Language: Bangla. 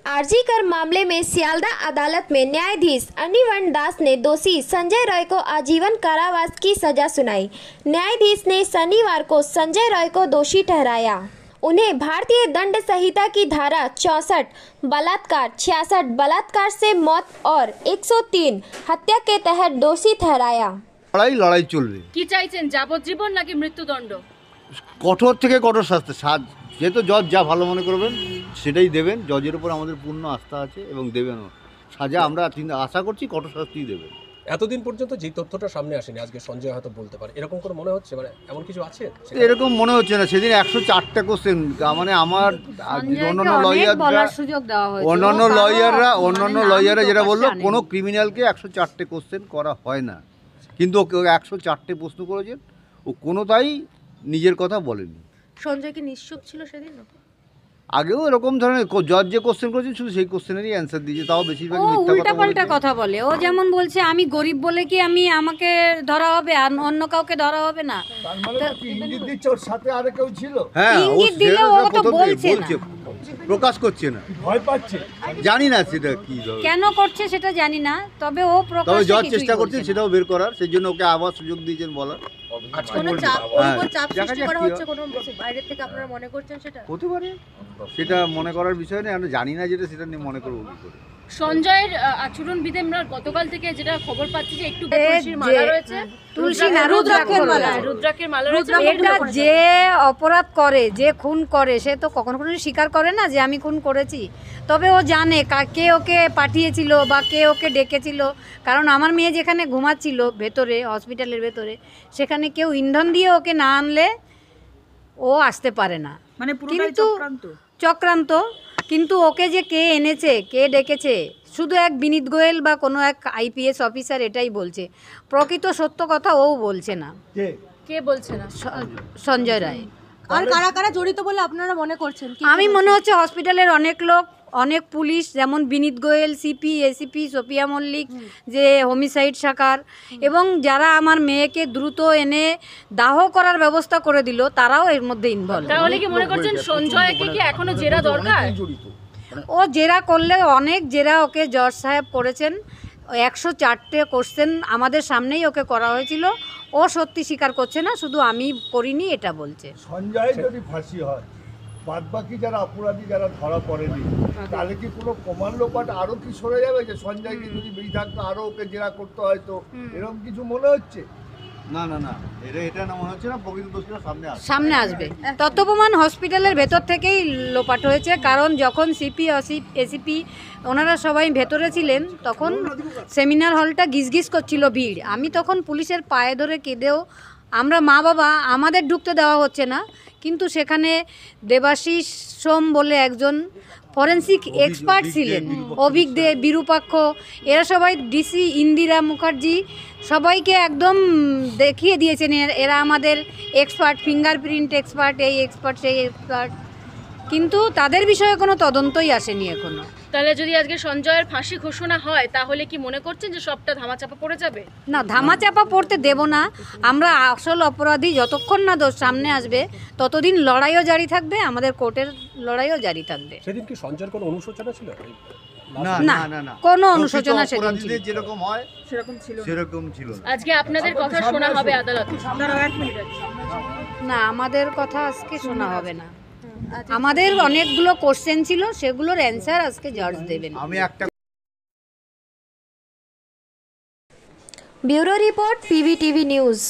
आरजीकर मामले में सियालदा अदालत में न्यायाधीश अनिर्वण दास ने दोषी संजय रॉय को आजीवन कारावास की सजा सुनाई। न्यायाधीश ने शनिवार को संजय रॉय को दोषी ठहराया। उन्हें भारतीय दंड संहिता की धारा 64 बलात्कार, 66 बलात्कार से मौत और 103 हत्या के तहत दोषी ठहराया। লড়াই চলবে। কি চাইছেন, যাবজ্জীবন নাকি মৃত্যুদণ্ড? কঠোর থেকে কঠোর শাস্তি, যেহেতু জজ যা ভালো মনে করবেন সেটাই দেবেন। জজের উপর আমাদের পূর্ণ আস্থা আছে এবং দেবেন সাজা। আমরা আশা করছি কঠোর শাস্তি দেবেন। এতদিন পর্যন্ত যে তথ্যটা সামনে আসেনি, আজকে সঞ্জয় হয়তো বলতে পারে, এরকম করে মনে হচ্ছে? মানে এমন কিছু আছে? এরকম মনে হচ্ছে না। সেদিন 104টা কোশ্চেন, মানে আমার অন্যান্য লয়াররা যেটা বললো, কোনো ক্রিমিনালকে 104টে কোশ্চেন করা হয় না, কিন্তু ওকে 104টে প্রশ্ন করেছেন, ও কোনোটাই নিজের কথা বলেনি। সঞ্জয় কি নিশ্চুপ ছিল সেদিন? আগেও এরকম ধরনের জজ যে কোশ্চেন করেছেন শুধু সেই কোশ্চেনেরই অ্যান্সার দিয়েছে, তাও বেশিরভাগ উল্টাপাল্টা কথা বলে। ও যেমন বলছে আমি গরিব বলে কি আমাকে ধরা হবে আর অন্য কাউকে ধরা হবে না। ইঙ্গিত দিচ্ছে ওর সাথে আর কেউ ছিল। ইঙ্গিত দিলে ও তো বলছে না, প্রকাশ করছে না, ভয় পাচ্ছে। জানি না সেটা কি কেন করছে সেটা জানি না, তবে ও প্রকাশ, তবে জজ চেষ্টা করছে সেটাও বের করার, সেই জন্য ওকে আবার সুযোগ দিয়েছেন বলার। কোনো চাপ সৃষ্টি করা হচ্ছে কোনো বাইরে থেকে, আপনারা মনে করছেন সেটা হতে পারে? সেটা মনে করার বিষয় নেই, আমরা জানি না যেটা, সেটা নিয়ে মনে করবো কি করে। সঞ্জয়ের আচরণবিধি আমরা গতকাল থেকে যেটা খবর পাচ্ছি যে একটু তুলসীর মালা রয়েছে, তুলসী না রুদ্রাক্ষের মালা রয়েছে। এটা যে অপরাধ করে, যে খুন করে, সে তো কখনো স্বীকার করে না যে আমি খুন করেছি। তবে ও জানে কে ওকে পাঠিয়েছিল বা কে ওকে ডেকেছিল। কারণ আমার মেয়ে যেখানে ঘুমাচ্ছিল ভেতরে, হসপিটালের ভেতরে, সেখানে কেউ ইন্ধন দিয়ে ওকে না আনলে ও আসতে পারে না। মানে কিন্তু চক্রান্ত। কিন্তু ওকে যে কে এনেছে, কে ডেকেছে, শুধু এক বিনীত গোয়েল বা কোনো এক আইপিএস অফিসার এটাই বলছে। প্রকৃত সত্য কথা ও বলছে না। কে বলছে না? সঞ্জয় রায়। আর কারা কারা জড়িত বলে আপনারা মনে করছেন? আমি মনে হচ্ছে হসপিটালের অনেক লোক, অনেক পুলিশ, যেমন Vineet Goel, CP, ACP Sophia Mallick, যে হোমিসাইড শাখার, এবং যারা আমার মেয়েকে দ্রুত এনে দাহ করার ব্যবস্থা করে দিল, তারাও এর মধ্যে ইনভলভ। তাহলে কি মনে করছেন সঞ্জয়কে কি এখনো জেরা দরকার? ও জেরা করলে অনেক জেরা ওকে জজ সাহেব করেছেন। 104টে কোশ্চেন আমাদের সামনেই ওকে করা হয়েছিল। ও সত্যি স্বীকার করছে না, শুধু আমি করিনি এটা বলছে। সঞ্জয় যদি ফাঁসি হয়, বাদবাকি যারা অপরাধী যারা ধরা পড়েনি, তাহলে কি কোনো প্রমাণ লোপাট আরো কি সরে যাবে? যে সঞ্জয়কে যদি বেশি থাকতো আরো ওকে জেরা করতে হয়তো, এরকম কিছু মনে হচ্ছে? না না না, এটা না মনে হচ্ছে না। প্রকৃত দোষীরা সামনে আসবে। তত্ত্বপ্রমাণ হসপিটালের ভেতর থেকেই লোপাট হয়েছে। কারণ যখন সিপি, এসিপি ওনারা সবাই ভেতরে ছিলেন, তখন সেমিনার হলটা গিজগিজ করছিল ভিড়। আমি তখন পুলিশের পায়ে ধরে কেঁদেও, আমরা মা বাবা, আমাদের ঢুকতে দেওয়া হচ্ছে না। কিন্তু সেখানে দেবাশিস সোম বলে একজন ফরেন্সিক এক্সপার্ট ছিলেন, অভিজ্ঞ বিরূপাক্ষ, এরা সবাই, ডিসি ইন্দিরা মুখার্জি, সবাইকে একদম দেখিয়ে দিয়েছেন এরা আমাদের এক্সপার্ট, ফিঙ্গারপ্রিন্ট এক্সপার্ট, এই এক্সপার্ট সেই এক্সপার্ট। কিন্তু তাদের বিষয়ে কোনো তদন্তই আসেনি এখনো। তাহলে যদি আজকে সঞ্জয়ের ফাঁসি ঘোষণা হয়, তাহলে কি মনে করছেন যে সবটা ধামাচাপা পড়ে যাবে? না, ধামাচাপা পড়তে দেব না। আমরা আসল অপরাধী যতক্ষণ না দোষ সামনে আসবে, ততদিন লড়াইও জারি থাকবে, আমাদের কোর্টের লড়াইও জারি থাকবে। সেদিন কি সঞ্জয়ের কোনো অনুশোচনা ছিল? না না না, কোনো অনুশোচনা সেদিন ছিল যেরকম হয় সেরকম ছিল। আজকে আপনাদের কথা শোনা হবে আদালতে? না, আমাদের কথা আজকে শোনা হবে না। আমাদের অনেকগুলো কোশ্চেন ছিল, সেগুলোর অ্যান্সার আজকে জজ দেবেন। আমি একটা ब्यूरो रिपोर्ट PVTV न्यूज़।